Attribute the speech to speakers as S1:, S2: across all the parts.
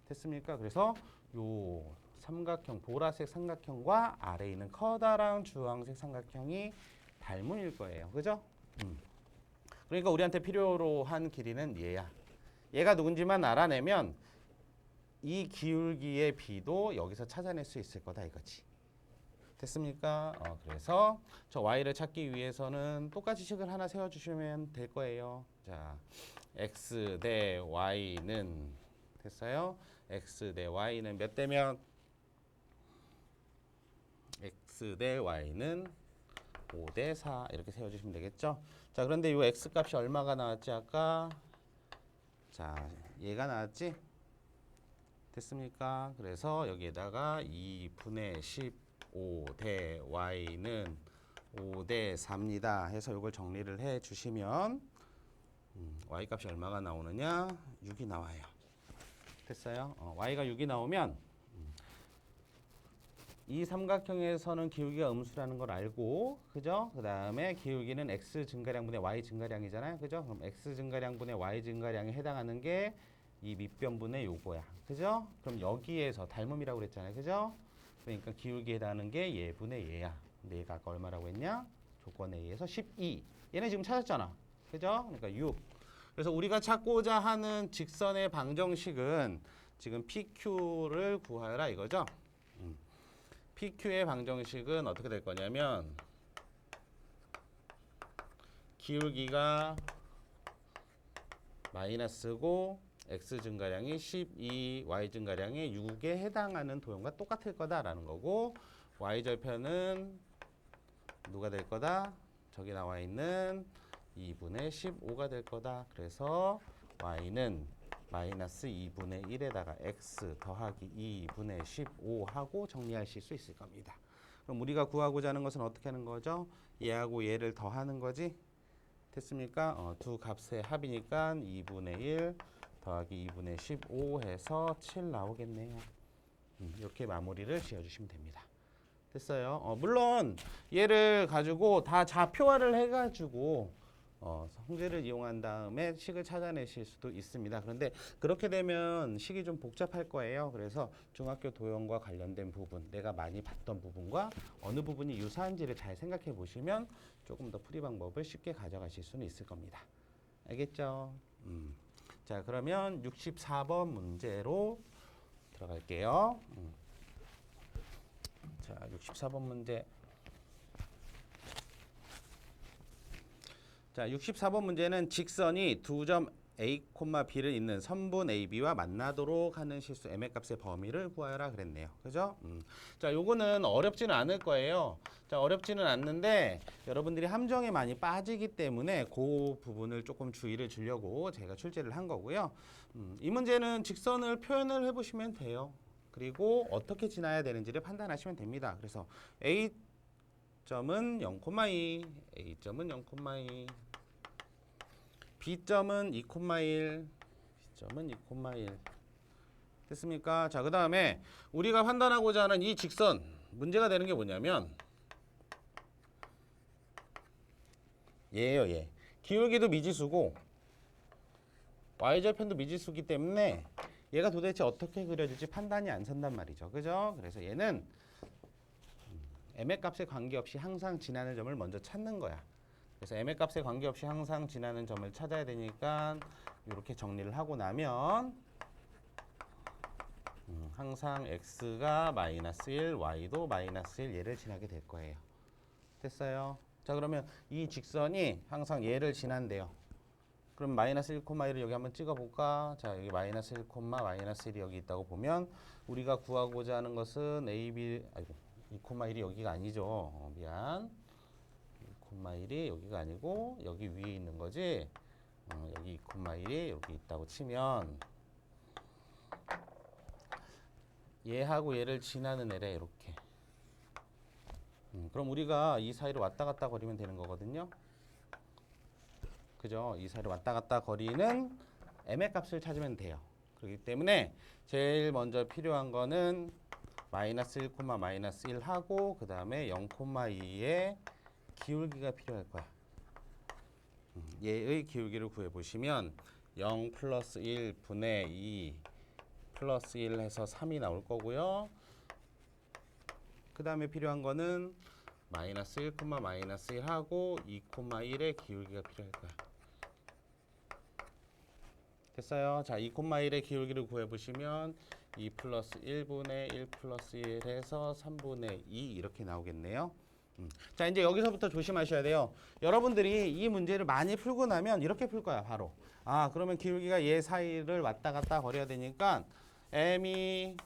S1: 됐습니까? 그래서 요 삼각형, 보라색 삼각형과 아래에 있는 커다란 주황색 삼각형이 닮은일 거예요. 그죠? 그러니까 우리한테 필요로 한 길이는 얘야. 얘가 누군지만 알아내면 이 기울기의 비도 여기서 찾아낼 수 있을 거다 이거지. 됐습니까? 그래서 저 y를 찾기 위해서는 똑같이 식을 하나 세워주시면 될 거예요. 자, x 대 y는 됐어요? x 대 y는 몇 대면? x 대 y는 5 대 4 이렇게 세워주시면 되겠죠? 자, 그런데 이 x 값이 얼마가 나왔지 아까? 자, 얘가 나왔지? 됐습니까? 그래서 여기에다가 2분의 15 대 y는 5 대 4입니다. 해서 이걸 정리를 해 주시면 y 값이 얼마가 나오느냐? 6이 나와요. 됐어요? y가 6이 나오면 이 삼각형에서는 기울기가 음수라는 걸 알고, 그죠? 그 다음에 기울기는 x 증가량분의 y 증가량이잖아요. 그죠? 그럼 x 증가량분의 y 증가량에 해당하는 게 이 밑변분의 요거야. 그죠? 그럼 여기에서 닮음이라고 그랬잖아요. 그죠? 그러니까 기울기에 해당하는 게 얘분의 얘야. 근데 얘가 아까 얼마라고 했냐? 조건에 의해서 12. 얘네 지금 찾았잖아. 그죠? 그러니까 6. 그래서 우리가 찾고자 하는 직선의 방정식은 지금 PQ를 구하라 이거죠? PQ의 방정식은 어떻게 될 거냐면 기울기가 마이너스고 x 증가량이 12, y 증가량이 6에 해당하는 도형과 똑같을 거다라는 거고 y 절편은 누가 될 거다? 저기 나와 있는 2분의 15가 될 거다. 그래서 y는 마이너스 2분의 1에다가 x 더하기 2분의 15 하고 정리하실 수 있을 겁니다. 그럼 우리가 구하고자 하는 것은 어떻게 하는 거죠? 얘하고 얘를 더하는 거지? 됐습니까? 두 값의 합이니까 2분의 1 더하기 2분의 15 해서 7 나오겠네요. 이렇게 마무리를 지어주시면 됩니다. 됐어요. 물론 얘를 가지고 다 좌표화를 해가지고 성질을 이용한 다음에 식을 찾아내실 수도 있습니다. 그런데 그렇게 되면 식이 좀 복잡할 거예요. 그래서 중학교 도형과 관련된 부분, 내가 많이 봤던 부분과 어느 부분이 유사한지를 잘 생각해 보시면 조금 더 풀이 방법을 쉽게 가져가실 수는 있을 겁니다. 알겠죠? 자, 그러면 64번 문제로 들어갈게요. 자, 64번 문제. 자, 64번 문제는 직선이 두 점 A, B를 잇는 선분 AB와 만나도록 하는 실수 M의 값의 범위를 구하여라 그랬네요. 그죠? 자, 요거는 어렵지는 않을 거예요. 자, 어렵지는 않는데 여러분들이 함정에 많이 빠지기 때문에 그 부분을 조금 주의를 주려고 제가 출제를 한 거고요. 이 문제는 직선을 표현을 해보시면 돼요. 그리고 어떻게 지나야 되는지를 판단하시면 됩니다. 그래서 A점은 0,2, A점은 0,2, B점은 2,1, B점은 2,1. 됐습니까? 자, 그 다음에 우리가 판단하고자 하는 이 직선, 문제가 되는 게 뭐냐면 얘예요, 얘. 기울기도 미지수고 y절편도 미지수기 때문에 얘가 도대체 어떻게 그려질지 판단이 안 선단 말이죠. 그죠? 그래서 얘는 m의 값에 관계없이 항상 지나는 점을 먼저 찾는 거야. 그래서 m의 값에 관계없이 항상 지나는 점을 찾아야 되니까 이렇게 정리를 하고 나면 항상 x가 마이너스 1, y도 마이너스 1 얘를 지나게 될 거예요. 됐어요? 자, 그러면 이 직선이 항상 얘를 지난대요. 그럼 마이너스 1, 1을 여기 한번 찍어볼까? 자, 여기 마이너스 1, 마이너스 1이 여기 있다고 보면 우리가 구하고자 하는 것은 아이고 2, 1이 여기가 아니죠. 미안. 2,1이 여기가 아니고 여기 위에 있는 거지. 여기 2,1이 여기 있다고 치면 얘하고 얘를 지나는 애래 이렇게. 그럼 우리가 이 사이를 왔다 갔다 거리면 되는 거거든요. 그죠? 이 사이를 왔다 갔다 거리는 m의 값을 찾으면 돼요. 그렇기 때문에 제일 먼저 필요한 거는 마이너스 1, 마이너스 1 하고 그 다음에 0,2의 기울기가 필요할 거야. 얘의 기울기를 구해보시면 0 플러스 1 분의 2 플러스 1 해서 3이 나올 거고요. 그 다음에 필요한 거는 마이너스 1, 마이너스 1 하고 2, 1의 기울기가 필요할 거야. 됐어요? 자, 2, 1의 기울기를 구해보시면 2 플러스 1분의 1 플러스 1 해서 3분의 2 이렇게 나오겠네요. 자, 이제 여기서부터 조심하셔야 돼요. 여러분들이 이 문제를 많이 풀고 나면 이렇게 풀 거야, 바로. 아, 그러면 기울기가 얘 사이를 왔다 갔다 거려야 되니까 m이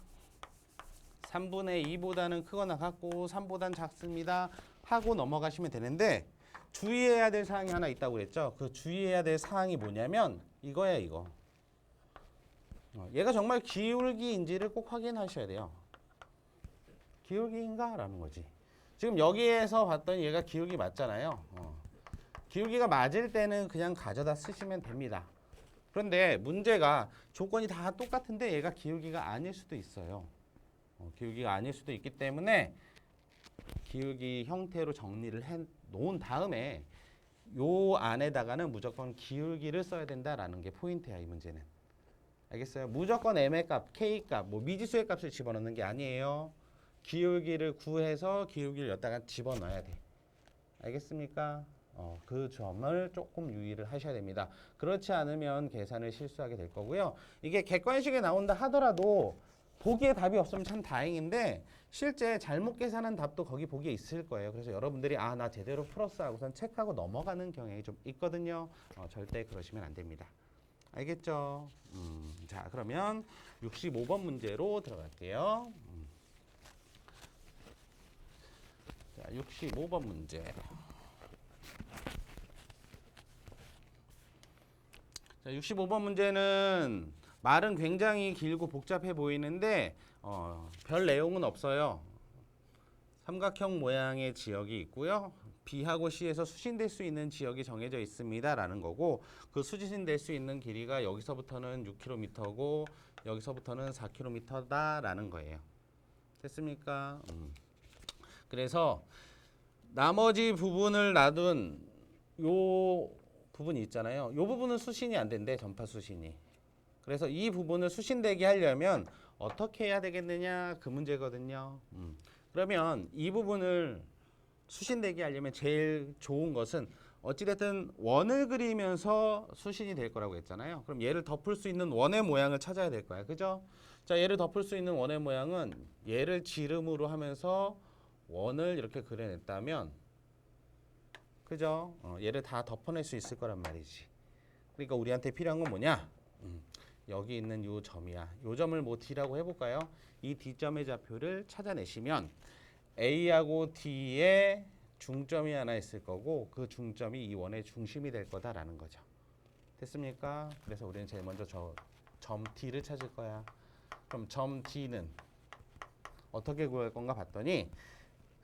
S1: 3분의 2보다는 크거나 같고 3보다는 작습니다 하고 넘어가시면 되는데, 주의해야 될 사항이 하나 있다고 그랬죠. 그 주의해야 될 사항이 뭐냐면 이거야, 이거. 얘가 정말 기울기인지를 꼭 확인하셔야 돼요. 기울기인가? 라는 거지. 지금 여기에서 봤더니 얘가 기울기 맞잖아요. 기울기가 맞을 때는 그냥 가져다 쓰시면 됩니다. 그런데 문제가 조건이 다 똑같은데 얘가 기울기가 아닐 수도 있어요. 기울기가 아닐 수도 있기 때문에 기울기 형태로 정리를 해 놓은 다음에 요 안에다가는 무조건 기울기를 써야 된다라는 게 포인트야, 이 문제는. 알겠어요? 무조건 m의 값, k 값, 뭐 미지수의 값을 집어넣는 게 아니에요. 기울기를 구해서 기울기를 여기다가 집어넣어야 돼. 알겠습니까? 그 점을 조금 유의를 하셔야 됩니다. 그렇지 않으면 계산을 실수하게 될 거고요. 이게 객관식에 나온다 하더라도 보기에 답이 없으면 참 다행인데 실제 잘못 계산한 답도 거기 보기에 있을 거예요. 그래서 여러분들이 아, 나 제대로 풀었어 하고선 체크하고 넘어가는 경향이 좀 있거든요. 절대 그러시면 안 됩니다. 알겠죠? 자, 그러면 65번 문제로 들어갈게요. 자, 65번 문제. 자, 65번 문제는 말은 굉장히 길고 복잡해 보이는데 별 내용은 없어요. 삼각형 모양의 지역이 있고요. B하고 C에서 수신될 수 있는 지역이 정해져 있습니다 라는 거고, 그 수신될 수 있는 길이가 여기서부터는 6km고 여기서부터는 4km다 라는 거예요. 됐습니까? 그래서 나머지 부분을 놔둔 요 부분이 있잖아요. 요 부분은 수신이 안 된대, 전파 수신이. 그래서 이 부분을 수신되게 하려면 어떻게 해야 되겠느냐, 그 문제거든요. 그러면 이 부분을 수신되게 하려면 제일 좋은 것은 어찌됐든 원을 그리면서 수신이 될 거라고 했잖아요. 그럼 얘를 덮을 수 있는 원의 모양을 찾아야 될 거야. 그죠? 자, 얘를 덮을 수 있는 원의 모양은 얘를 지름으로 하면서 원을 이렇게 그려냈다면, 그죠? 얘를 다 덮어낼 수 있을 거란 말이지. 그러니까 우리한테 필요한 건 뭐냐? 여기 있는 요 점이야. 요 점을 뭐 D라고 해볼까요? 이 D점의 좌표를 찾아내시면 A하고 D의 중점이 하나 있을 거고, 그 중점이 이 원의 중심이 될 거다라는 거죠. 됐습니까? 그래서 우리는 제일 먼저 저 점 D를 찾을 거야. 그럼 점 D는 어떻게 구할 건가 봤더니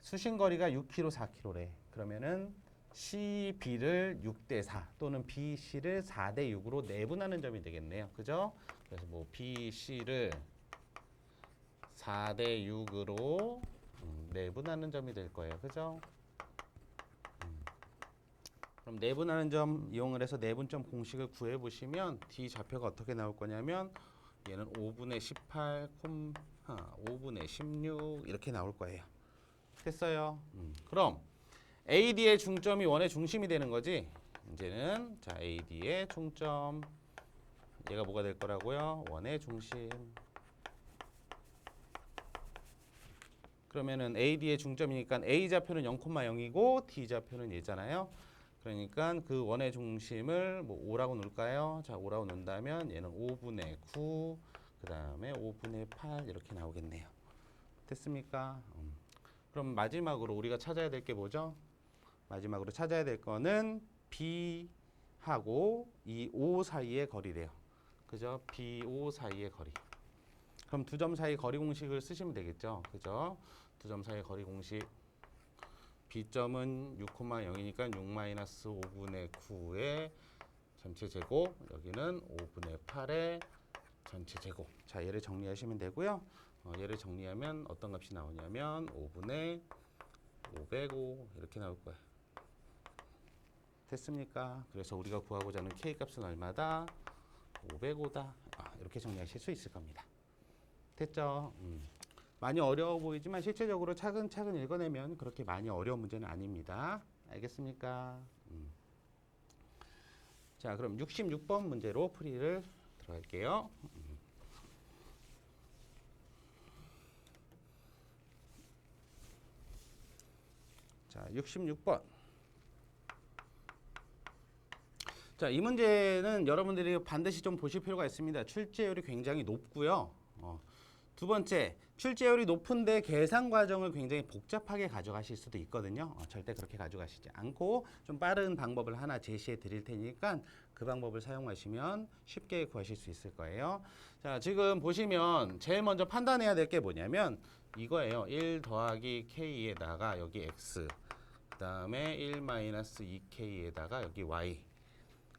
S1: 수신거리가 6km, 4km래. 그러면은 CB를 6대4 또는 BC를 4대6으로 내분하는 점이 되겠네요. 그죠? 그래서 뭐 BC를 4대6으로 내분하는 점이 될 거예요. 그죠? 그럼 내분하는 점 이용을 해서 내분점 공식을 구해 보시면 D 좌표가 어떻게 나올 거냐면 얘는 5분의 18, 5분의 16 이렇게 나올 거예요. 됐어요? 그럼 AD의 중점이 원의 중심이 되는 거지. 이제는 자, AD의 중점, 얘가 뭐가 될 거라고요? 원의 중심. 그러면은 AD의 중점이니까 A 좌표는 0,0이고 D 좌표는 얘잖아요. 그러니까 그 원의 중심을 뭐 5라고 놓을까요? 자, 5라고 놓는다면 얘는 5분의 9, 그 다음에 5분의 8 이렇게 나오겠네요. 됐습니까? 그럼 마지막으로 우리가 찾아야 될 게 뭐죠? 마지막으로 찾아야 될 거는 B하고 이 O 사이의 거리래요. 그죠? B, O 사이의 거리. 그럼 두 점 사이 거리 공식을 쓰시면 되겠죠. 그죠? 두 점 사이 거리 공식. B점은 6,0이니까 6-5분의 9의 전체 제곱, 여기는 5분의 8의 전체 제곱. 자, 얘를 정리하시면 되고요. 얘를 정리하면 어떤 값이 나오냐면 5분의 505 이렇게 나올 거예요. 됐습니까? 그래서 우리가 구하고자 하는 K 값은 얼마다? 505다. 이렇게 정리하실 수 있을 겁니다. 됐죠? 많이 어려워 보이지만 실제적으로 차근차근 읽어내면 그렇게 많이 어려운 문제는 아닙니다. 알겠습니까? 자, 그럼 66번 문제로 풀이를 들어갈게요. 자, 66번. 자, 이 문제는 여러분들이 반드시 좀 보실 필요가 있습니다. 출제율이 굉장히 높고요. 두 번째, 출제율이 높은데 계산 과정을 굉장히 복잡하게 가져가실 수도 있거든요. 절대 그렇게 가져가시지 않고 좀 빠른 방법을 하나 제시해 드릴 테니까 그 방법을 사용하시면 쉽게 구하실 수 있을 거예요. 자, 지금 보시면 제일 먼저 판단해야 될 게 뭐냐면 이거예요. 1 더하기 k에다가 여기 x, 그 다음에 1 마이너스 2k에다가 여기 y,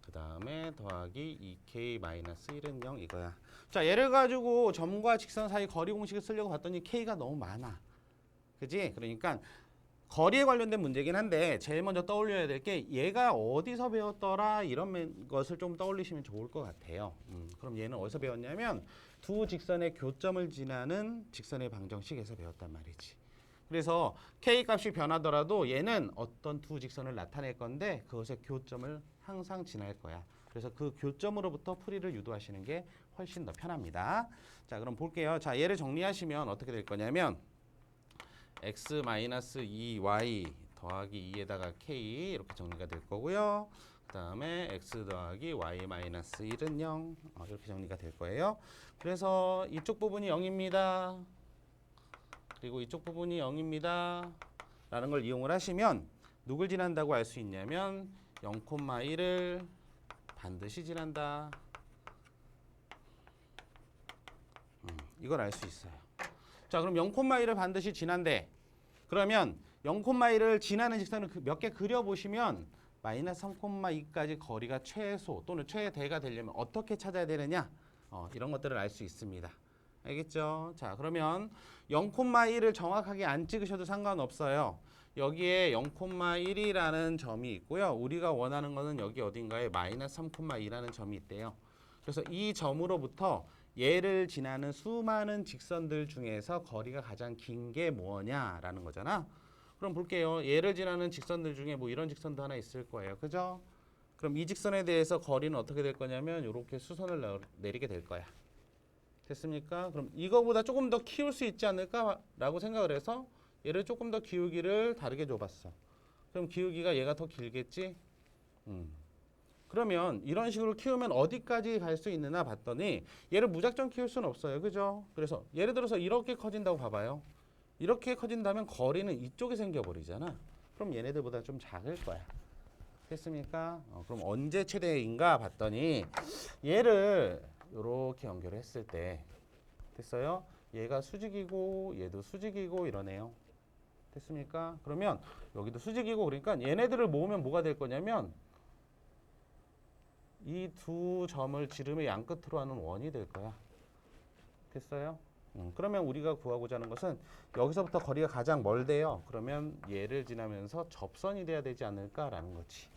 S1: 그 다음에 더하기 2k 마이너스 1은 0 이거야. 자, 얘를 가지고 점과 직선 사이 거리 공식을 쓰려고 봤더니 k가 너무 많아. 그지? 그러니까 거리에 관련된 문제긴 한데 제일 먼저 떠올려야 될 게 얘가 어디서 배웠더라 이런 것을 좀 떠올리시면 좋을 것 같아요. 그럼 얘는 어디서 배웠냐면 두 직선의 교점을 지나는 직선의 방정식에서 배웠단 말이지. 그래서 k 값이 변하더라도 얘는 어떤 두 직선을 나타낼 건데 그것의 교점을 항상 지날 거야. 그래서 그 교점으로부터 풀이를 유도하시는 게 훨씬 더 편합니다. 자, 그럼 볼게요. 자, 얘를 정리하시면 어떻게 될 거냐면 x-2y 더하기 2에다가 k 이렇게 정리가 될 거고요. 그 다음에 x 더하기 y-1은 0 이렇게 정리가 될 거예요. 그래서 이쪽 부분이 0입니다. 그리고 이쪽 부분이 0입니다. 라는 걸 이용을 하시면 누굴 지난다고 알 수 있냐면 0,1을 반드시 지난다. 이걸 알 수 있어요. 자, 그럼 0,1을 반드시 지난대. 그러면 0,1을 지나는 직선을 몇 개 그려보시면 마이너스 3,2까지 거리가 최소 또는 최대가 되려면 어떻게 찾아야 되느냐? 이런 것들을 알 수 있습니다. 알겠죠? 자, 그러면 0,1을 정확하게 안 찍으셔도 상관없어요. 여기에 0,1이라는 점이 있고요. 우리가 원하는 거는 여기 어딘가에 마이너스 3,2라는 점이 있대요. 그래서 이 점으로부터 얘를 지나는 수많은 직선들 중에서 거리가 가장 긴 게 뭐냐라는 거잖아. 그럼 볼게요. 얘를 지나는 직선들 중에 뭐 이런 직선도 하나 있을 거예요. 그죠? 그럼 이 직선에 대해서 거리는 어떻게 될 거냐면 이렇게 수선을 내리게 될 거야. 됐습니까? 그럼 이거보다 조금 더 키울 수 있지 않을까라고 생각을 해서 얘를 조금 더 기울기를 다르게 줘봤어. 그럼 기울기가 얘가 더 길겠지? 그러면 이런 식으로 키우면 어디까지 갈 수 있느냐 봤더니 얘를 무작정 키울 수는 없어요. 그죠? 그래서 예를 들어서 이렇게 커진다고 봐봐요. 이렇게 커진다면 거리는 이쪽에 생겨버리잖아. 그럼 얘네들보다 좀 작을 거야. 됐습니까? 그럼 언제 최대인가 봤더니 얘를 이렇게 연결했을 때 됐어요? 얘가 수직이고 얘도 수직이고 이러네요. 됐습니까? 그러면 여기도 수직이고 그러니까 얘네들을 모으면 뭐가 될 거냐면 이 두 점을 지름의 양 끝으로 하는 원이 될 거야. 됐어요? 그러면 우리가 구하고자 하는 것은 여기서부터 거리가 가장 멀대요. 그러면 얘를 지나면서 접선이 돼야 되지 않을까라는 거지.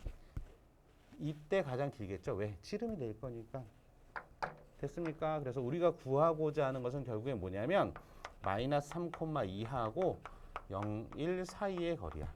S1: 이때 가장 길겠죠. 왜? 지름이 될 거니까. 됐습니까? 그래서 우리가 구하고자 하는 것은 결국에 뭐냐면 마이너스 3,2하고 0, 1 사이의 거리야.